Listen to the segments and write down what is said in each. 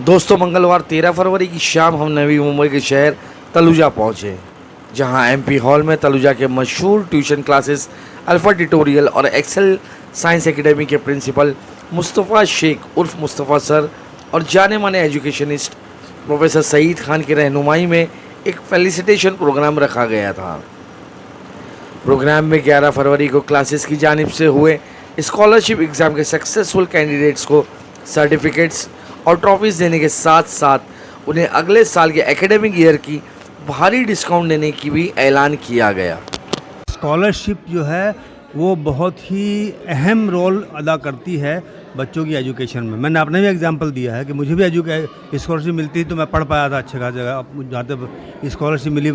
दोस्तों मंगलवार 13 फरवरी की शाम हम नवी मुंबई के शहर तलुजा पहुंचे, जहां एमपी हॉल में तलुजा के मशहूर ट्यूशन क्लासेस अल्फ़ा ट्यूटोरियल और एक्सेल साइंस एकेडमी के प्रिंसिपल मुस्तफ़ा शेख उर्फ मुस्तफ़ा सर और जाने माने एजुकेशनिस्ट प्रोफेसर सईद खान की रहनुमाई में एक फेलिसिटेशन प्रोग्राम रखा गया था। प्रोग्राम में 11 फरवरी को क्लासेस की जानिब से हुए स्कॉलरशिप एग्ज़ाम के सक्सेसफुल कैंडिडेट्स को सर्टिफिकेट्स और ट्रॉफीज़ देने के साथ साथ उन्हें अगले साल के एकेडमिक ईयर की भारी डिस्काउंट देने की भी ऐलान किया गया। स्कॉलरशिप जो है वो बहुत ही अहम रोल अदा करती है बच्चों की एजुकेशन में। मैंने अपने भी एग्जांपल दिया है कि मुझे भी स्कॉलरशिप मिलती तो मैं पढ़ पाया था अच्छे खास जगह। अब जहाँ तक स्कॉलरशिप मिली,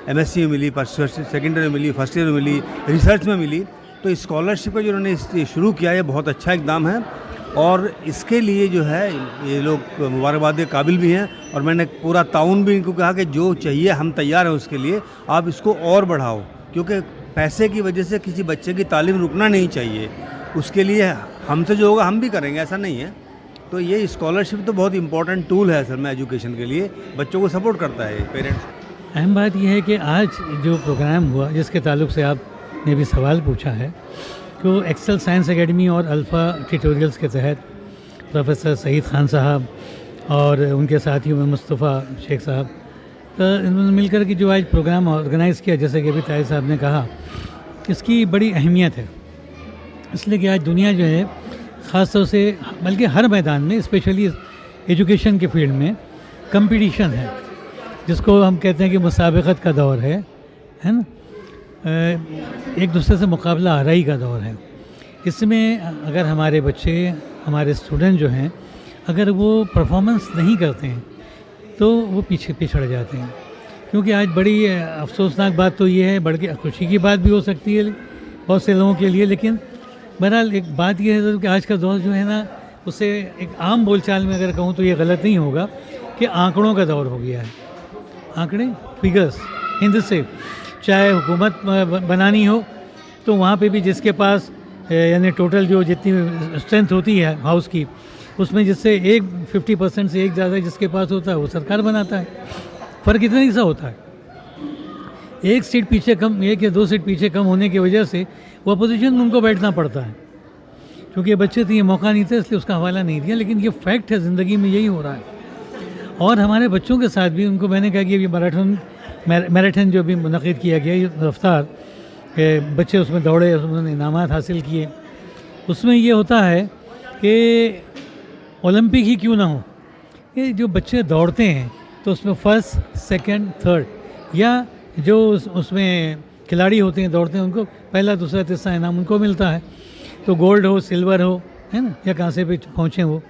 एमएससी में मिली, सेकेंड ईयर में मिली, फर्स्ट ईयर में मिली, रिसर्च में मिली, तो स्कॉलरशिप का जो उन्होंने शुरू किया ये बहुत अच्छा इकदाम है और इसके लिए जो है ये लोग मुबारकबाद के काबिल भी हैं। और मैंने पूरा ताउन भी इनको कहा कि जो चाहिए हम तैयार हैं उसके लिए, आप इसको और बढ़ाओ, क्योंकि पैसे की वजह से किसी बच्चे की तालीम रुकना नहीं चाहिए। उसके लिए हमसे जो होगा हम भी करेंगे, ऐसा नहीं है। तो ये स्कॉलरशिप तो बहुत इंपॉर्टेंट टूल है असल में एजुकेशन के लिए, बच्चों को सपोर्ट करता है पेरेंट्स। अहम बात यह है कि आज जो प्रोग्राम हुआ जिसके ताल्लुक से आपने भी सवाल पूछा है, तो एक्सेल साइंस एकेडमी और अल्फ़ा ट्यूटोरियल्स के तहत प्रोफेसर सईद खान साहब और उनके साथियों में मुस्तफ़ा शेख साहब, तो इन्होंने मिलकर के जो आज प्रोग्राम ऑर्गेनाइज़ किया, जैसे कि अभी ताहिर साहब ने कहा, इसकी बड़ी अहमियत है। इसलिए कि आज दुनिया जो है ख़ास तौर से, बल्कि हर मैदान में, स्पेशली एजुकेशन के फील्ड में कंपटीशन है, जिसको हम कहते हैं कि मुसाबक़त का दौर है ना। एक दूसरे से मुकाबला आराई का दौर है। इसमें अगर हमारे बच्चे, हमारे स्टूडेंट जो हैं, अगर वो परफॉर्मेंस नहीं करते हैं तो वो पीछे पिछड़ जाते हैं। क्योंकि आज बड़ी अफसोसनाक बात तो ये है, बल्कि खुशी की बात भी हो सकती है बहुत से लोगों के लिए, लेकिन बहरहाल एक बात ये है कि आज का दौर जो है ना, उसे एक आम बोलचाल में अगर कहूँ तो ये गलत नहीं होगा कि आंकड़ों का दौर हो गया है। आंकड़े, फिगर्स, हिंद से चाहे हुकूमत बनानी हो तो वहाँ पे भी जिसके पास यानी टोटल जो जितनी स्ट्रेंथ होती है हाउस की, उसमें जिससे 50% से एक ज़्यादा जिसके पास होता है वो सरकार बनाता है। फ़र्क इतना ही सा होता है, एक सीट पीछे कम, एक या दो सीट पीछे कम होने की वजह से वो अपोजिशन में उनको बैठना पड़ता है। क्योंकि ये बच्चे थे, ये मौका नहीं था, इसलिए उसका हवाला नहीं दिया। लेकिन ये फैक्ट है, ज़िंदगी में यही हो रहा है। और हमारे बच्चों के साथ भी उनको मैंने कहा कि ये मैराथन जो भी मुनक़िद किया गया, ये रफ्तार के बच्चे उसमें दौड़े, उन्होंने इनामात हासिल किए। उसमें ये होता है कि ओलंपिक ही क्यों ना हो, ये जो बच्चे दौड़ते हैं तो उसमें फर्स्ट, सेकंड, थर्ड, या जो उसमें खिलाड़ी होते हैं दौड़ते हैं, उनको पहला, दूसरा, तीसरा इनाम उनको मिलता है। तो गोल्ड हो, सिल्वर हो, है ना, या कांसे पे पहुँचे वो,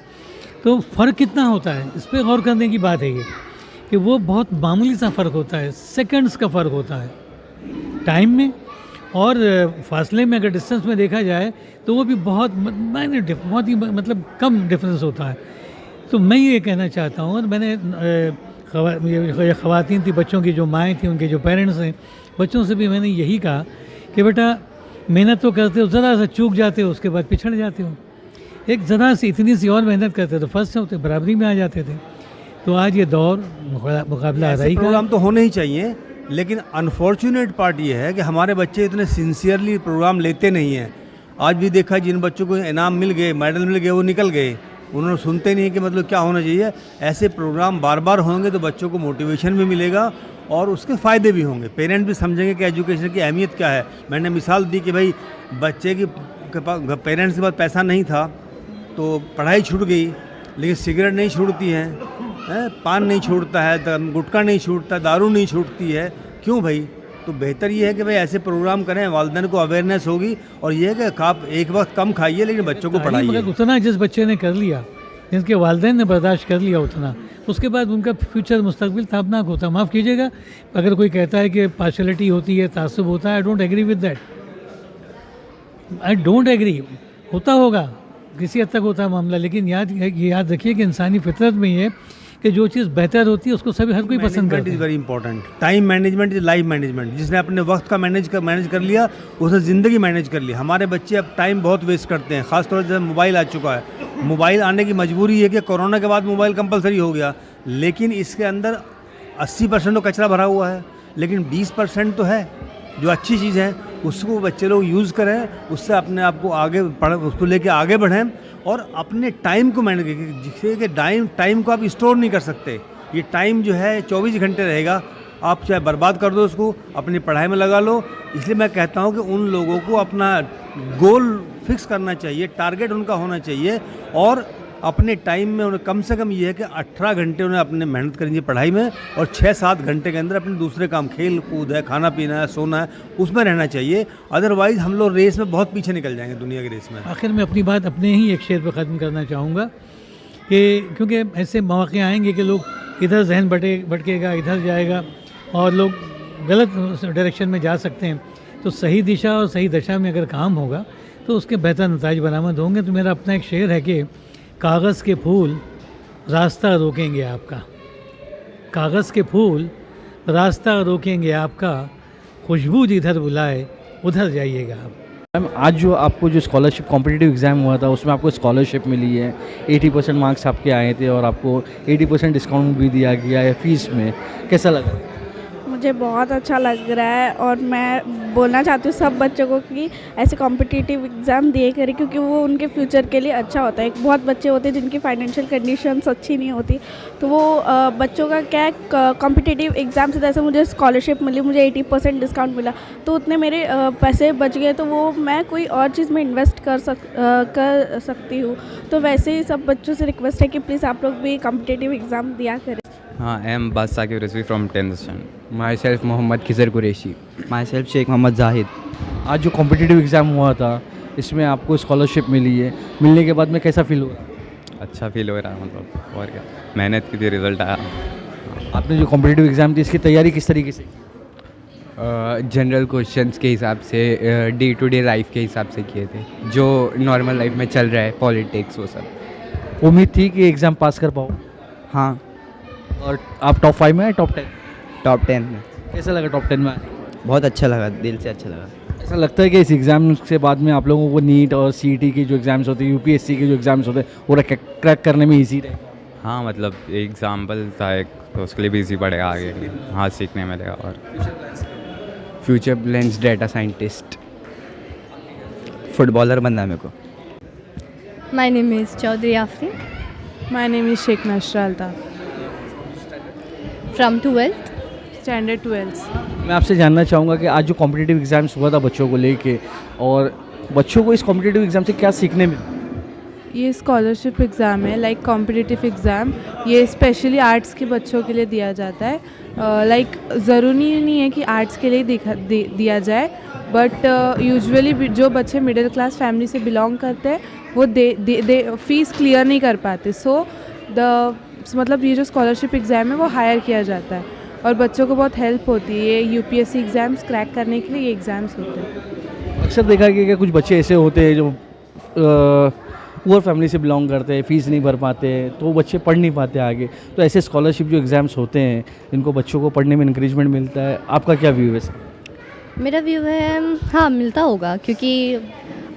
तो फ़र्क कितना होता है, इस पर गौर करने की बात है ये कि वो बहुत मामूली सा फ़र्क होता है, सेकंड्स का फ़र्क होता है टाइम में और फासले में। अगर डिस्टेंस में देखा जाए तो वो भी बहुत ही मतलब कम डिफरेंस होता है। तो मैं ये कहना चाहता हूँ, और मैंने ये ख़वातीन थी, बच्चों की जो माएँ थी, उनके जो पेरेंट्स हैं, बच्चों से भी मैंने यही कहा कि बेटा मेहनत तो करते हो, ज़रा सा चूक जाते हो उसके बाद पिछड़ जाते हो। एक ज़रा सी इतनी सी और मेहनत करते तो फर्स्ट होते, बराबरी में आ जाते थे। तो आज ये दौर मुकाबला आराई का प्रोग्राम तो होने ही चाहिए, लेकिन अनफॉर्चुनेट पार्ट ये है कि हमारे बच्चे इतने सिंसियरली प्रोग्राम लेते नहीं हैं। आज भी देखा, जिन बच्चों को इनाम मिल गए, मेडल मिल गए, वो निकल गए, उन्होंने सुनते नहीं कि मतलब क्या होना चाहिए। ऐसे प्रोग्राम बार बार होंगे तो बच्चों को मोटिवेशन भी मिलेगा और उसके फ़ायदे भी होंगे। पेरेंट भी समझेंगे कि एजुकेशन की अहमियत क्या है। मैंने मिसाल दी कि भाई बच्चे की पेरेंट्स के पास पैसा नहीं था तो पढ़ाई छूट गई, लेकिन सिगरेट नहीं छूटती है, पान नहीं छूटता है, गुटखा नहीं छूटता, दारू नहीं छूटती है। क्यों भाई? तो बेहतर ये है कि भाई ऐसे प्रोग्राम करें, वालिदैन को अवेयरनेस होगी और ये है कि आप एक वक्त कम खाइए लेकिन बच्चों को पढ़ाइए। मगर उतना जिस बच्चे ने कर लिया, जिनके वालिदैन ने बर्दाश्त कर लिया उतना, उसके बाद उनका फ्यूचर मुस्तकबिल ताबनाक होता है। माफ़ कीजिएगा अगर कोई कहता है कि पार्शलिटी होती है, तासुब होता है, I don't agree with that. I don't agree. होता होगा, किसी हद तक होता है मामला, लेकिन याद रखिए कि इंसानी फितरत में ये कि जो चीज़ बेहतर होती है उसको सभी हर कोई पसंद मैनेजमेंट करता इज़ है। Very important. Time management is life management. जिसने अपने वक्त का मैनेज कर लिया उसने ज़िंदगी मैनेज कर ली। हमारे बच्चे अब टाइम बहुत वेस्ट करते हैं, ख़ासतौर से मोबाइल आ चुका है। मोबाइल आने की मजबूरी है कि कोरोना के बाद मोबाइल कंपलसरी हो गया, लेकिन इसके अंदर 80% तो कचरा भरा हुआ है, लेकिन 20% तो है जो अच्छी चीज़ है, उसको बच्चे लोग यूज़ करें, उससे अपने आप को आगे उसको लेके आगे बढ़ें और अपने टाइम को मैनेज करें। जिससे कि टाइम को आप स्टोर नहीं कर सकते। ये टाइम जो है 24 घंटे रहेगा, आप चाहे बर्बाद कर दो उसको, अपनी पढ़ाई में लगा लो। इसलिए मैं कहता हूँ कि उन लोगों को अपना गोल फिक्स करना चाहिए, टारगेट उनका होना चाहिए और अपने टाइम में उन्हें कम से कम ये है कि 18 घंटे उन्हें अपने मेहनत करनी चाहिए पढ़ाई में और 6-7 घंटे के अंदर अपने दूसरे काम, खेल कूद है, खाना पीना है, सोना है, उसमें रहना चाहिए। अदरवाइज़ हम लोग रेस में बहुत पीछे निकल जाएंगे, दुनिया की रेस में। आखिर में अपनी बात अपने ही एक शेर पर ख़त्म करना चाहूँगा कि क्योंकि ऐसे मौके आएंगे कि लोग इधर जहन भटकेगा, इधर जाएगा और लोग गलत डायरेक्शन में जा सकते हैं। तो सही दिशा और सही दशा में अगर काम होगा तो उसके बेहतर नताज बरामद होंगे। तो मेरा अपना एक शेर है कि कागज़ के फूल रास्ता रोकेंगे आपका, कागज़ के फूल रास्ता रोकेंगे आपका, खुशबू जिधर बुलाए उधर जाइएगा आप। मैम, आज जो आपको जो स्कॉलरशिप कॉम्पिटिटिव एग्ज़ाम हुआ था उसमें आपको स्कॉलरशिप मिली है, 80% मार्क्स आपके आए थे और आपको 80% डिस्काउंट भी दिया गया है फीस में, कैसा लगा? मुझे बहुत अच्छा लग रहा है और मैं बोलना चाहती हूँ सब बच्चों को कि ऐसे कॉम्पिटिटिव एग्ज़ाम दिए करें क्योंकि वो उनके फ्यूचर के लिए अच्छा होता है। बहुत बच्चे होते हैं जिनकी फाइनेंशियल कंडीशंस अच्छी नहीं होती, तो वो बच्चों का क्या है कॉम्पिटिटिव एग्ज़ाम से जैसे मुझे स्कॉलरशिप मिली, मुझे 80% डिस्काउंट मिला, तो उतने मेरे पैसे बच गए, तो वो मैं कोई और चीज़ में इन्वेस्ट कर सकती हूँ। तो वैसे ही सब बच्चों से रिक्वेस्ट है कि प्लीज़ आप लोग भी कॉम्पिटिटिव एग्ज़ाम दिया करें। I am Bas Saqib Rizvi from 10th standard. Myself Mohammad Khizr Qureshi. Myself Sheikh Mohammad Zahid. आज जो कॉम्पिटिटिव एग्ज़ाम हुआ था इसमें आपको स्कॉलरशिप मिली है, मिलने के बाद में कैसा फील हुआ? अच्छा फील हो रहा है, मतलब और क्या, मेहनत की थी, रिजल्ट आया। आपने जो कॉम्पिटिटिव एग्ज़ाम थी इसकी तैयारी किस तरीके से? जनरल क्वेश्चंस के हिसाब से, डे टू डे लाइफ के हिसाब से किए थे, जो नॉर्मल लाइफ में चल रहा है, पॉलिटिक्स वो सब। उम्मीद थी कि एग्ज़ाम पास कर पाओ हाँ, और आप टॉप 5 में आए, टॉप 10? टॉप 10 में। कैसा लगा टॉप 10 में आने? बहुत अच्छा लगा, दिल से अच्छा लगा। ऐसा लगता है कि इस एग्ज़ाम से बाद में आप लोगों को नीट और सीईटी के जो एग्ज़ाम्स होते हैं, यूपीएससी के जो एग्ज़ाम्स होते हैं, वो क्रैक करने में ईजी रहे? हाँ, मतलब एग्जाम्पल था एक, तो उसके लिए भी इजी पड़ेगा आगे, हाँ सीखने मिलेगा। और future plans data scientist. Footballer बनना है मेरे को। My name is Chaudhry Afrin My name is Sheikh Nashra Altaf, from 12th. standard 12th. मैं आपसे जानना चाहूँगा कि आज जो कॉम्पिटिटिव एग्ज़ाम्स हुआ था बच्चों को लेके, और बच्चों को इस कॉम्पिटिटिव एग्ज़ाम से क्या सीखने मिला? ये स्कॉलरशिप एग्ज़ाम है, लाइक कॉम्पिटिटिव एग्ज़ाम। ये स्पेशली आर्ट्स के बच्चों के लिए दिया जाता है। लाइक ज़रूरी नहीं है कि आर्ट्स के लिए दिया जाए, बट यूजुअली जो बच्चे मिडिल क्लास फैमिली से बिलोंग करते हैं वो फीस क्लियर नहीं कर पाते, सो मतलब ये जो स्कॉलरशिप एग्ज़ाम है वो हायर किया जाता है और बच्चों को बहुत हेल्प होती है। ये यूपीएससी एग्ज़ाम्स क्रैक करने के लिए ये एग्ज़ाम्स होते हैं। अक्सर देखा गया कि कुछ बच्चे ऐसे होते हैं जो पुअर फैमिली से बिलोंग करते हैं, फ़ीस नहीं भर पाते, तो वो बच्चे पढ़ नहीं पाते आगे। तो ऐसे स्कॉलरशिप जो एग्ज़ाम्स होते हैं जिनको बच्चों को पढ़ने में इंकरेजमेंट मिलता है, आपका क्या व्यू है सर? मेरा व्यू है हाँ मिलता होगा, क्योंकि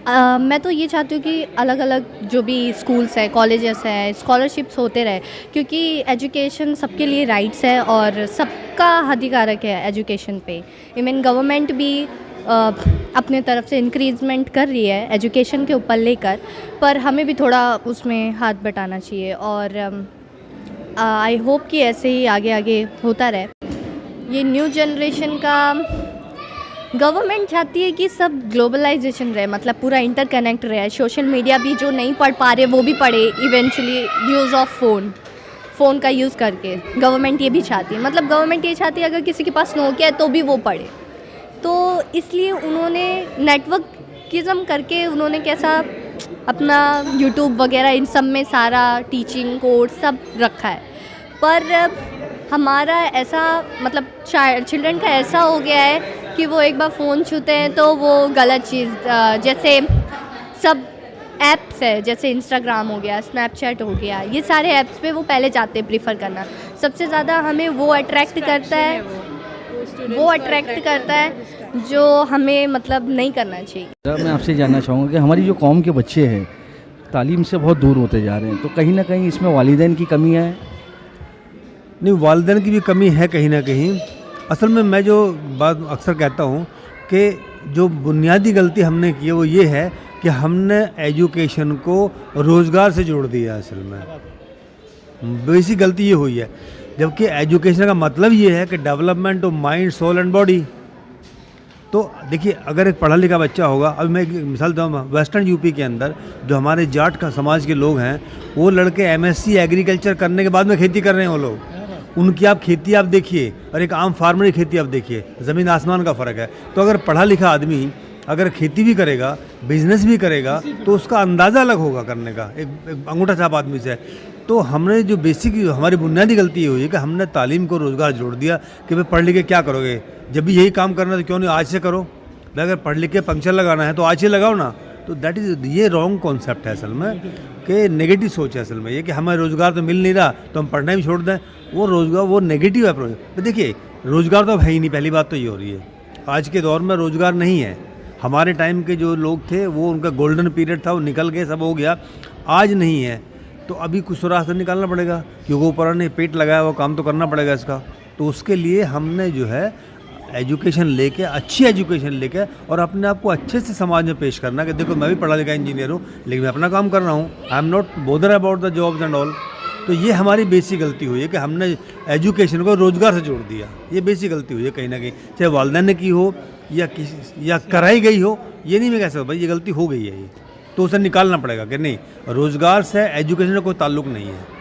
मैं तो ये चाहती हूँ कि अलग अलग जो भी स्कूल्स है, कॉलेजेस है, स्कॉलरशिप्स होते रहे, क्योंकि एजुकेशन सबके लिए राइट्स है और सबका हानिकारक है एजुकेशन पे। इवन गवर्नमेंट भी अपने तरफ से इंक्रीजमेंट कर रही है एजुकेशन के ऊपर लेकर, पर हमें भी थोड़ा उसमें हाथ बटाना चाहिए और आई होप कि ऐसे ही आगे आगे होता रहे। ये न्यू जनरेशन का गवर्नमेंट चाहती है कि सब ग्लोबलाइजेशन रहे, मतलब पूरा इंटरकनेक्ट रहे, सोशल मीडिया भी जो नहीं पढ़ पा रहे वो भी पढ़े, इवेंचुअली यूज़ ऑफ फ़ोन का यूज़ करके गवर्नमेंट ये भी चाहती है, मतलब गवर्नमेंट ये चाहती है अगर किसी के पास नोकिया है तो भी वो पढ़े। तो इसलिए उन्होंने नेटवर्किज्म करके उन्होंने कैसा अपना यूट्यूब वगैरह इन सब में सारा टीचिंग कोर्स सब रखा है, पर हमारा ऐसा मतलब चिल्ड्रन का ऐसा हो गया है कि वो एक बार फ़ोन छूते हैं तो वो गलत चीज़, जैसे सब ऐप्स है जैसे इंस्टाग्राम हो गया, स्नैपचैट हो गया, ये सारे ऐप्स पे वो पहले जाते हैं प्रीफर करना। सबसे ज़्यादा हमें वो अट्रैक्ट करता है जो हमें मतलब नहीं करना चाहिए। मैं आपसे जानना चाहूँगा कि हमारी जो कौम के बच्चे हैं तालीम से बहुत दूर होते जा रहे हैं, तो कहीं ना कहीं इसमें वालिदैन की कमी है? नहीं, वालिदैन की भी कमी है कहीं ना कहीं। असल में मैं जो बात अक्सर कहता हूँ कि जो बुनियादी गलती हमने की है वो ये है कि हमने एजुकेशन को रोज़गार से जोड़ दिया। असल में बेसिक गलती ये हुई है, जबकि एजुकेशन का मतलब ये है कि development of mind, soul and body. तो देखिए, अगर एक पढ़ा लिखा बच्चा होगा, अभी मैं एक मिसाल दूँगा, वेस्टर्न यूपी के अंदर जो हमारे जाट का समाज के लोग हैं, वो लड़के एमएससी एग्रीकल्चर करने के बाद में खेती कर रहे हैं। वो लोग, उनकी आप खेती आप देखिए और एक आम फार्मर की खेती आप देखिए, ज़मीन आसमान का फ़र्क है। तो अगर पढ़ा लिखा आदमी अगर खेती भी करेगा, बिजनेस भी करेगा, तो उसका अंदाज़ा अलग होगा करने का एक अंगूठा छाप आदमी से। तो हमने जो बेसिक हमारी बुनियादी गलती ये हुई है कि हमने तालीम को रोज़गार जोड़ दिया कि भाई पढ़ लिख के क्या करोगे, जब भी यही काम करना है तो क्यों नहीं आज से करो। भाई अगर पढ़ लिख के पंक्चर लगाना है तो आज से लगाओ ना। तो दैट इज़, ये रॉन्ग कॉन्सेप्ट है असल में, कि नेगेटिव सोच है असल में ये कि हमें रोज़गार तो मिल नहीं रहा तो हम पढ़ना भी छोड़ दें। वो रोज़गार, वो नेगेटिव अप्रोच। तो देखिए, रोज़गार तो अब है ही नहीं, पहली बात तो ये हो रही है। आज के दौर में रोज़गार नहीं है। हमारे टाइम के जो लोग थे वो उनका गोल्डन पीरियड था, वो निकल गए, सब हो गया। आज नहीं है, तो अभी कुछ रास्ता निकालना पड़ेगा, क्योंकि ऊपर ने पेट लगाया वो काम तो करना पड़ेगा इसका। तो उसके लिए हमने जो है एजुकेशन लेके, अच्छी एजुकेशन लेके और अपने आप को अच्छे से समाज में पेश करना कि देखो मैं भी पढ़ा लिखा इंजीनियर हूँ, लेकिन मैं अपना काम कर रहा हूँ, I am not bother about the jobs and all. तो ये हमारी बेसिक गलती हुई है कि हमने एजुकेशन को रोज़गार से जोड़ दिया। ये बेसिक गलती हुई है कहीं ना कहीं, चाहे वालिदैन ने की हो या कराई गई हो, ये नहीं मैं कह सकता भाई ये गलती हो गई है। ये तो उसे निकालना पड़ेगा कि नहीं, रोज़गार से एजुकेशन का कोई ताल्लुक़ नहीं है।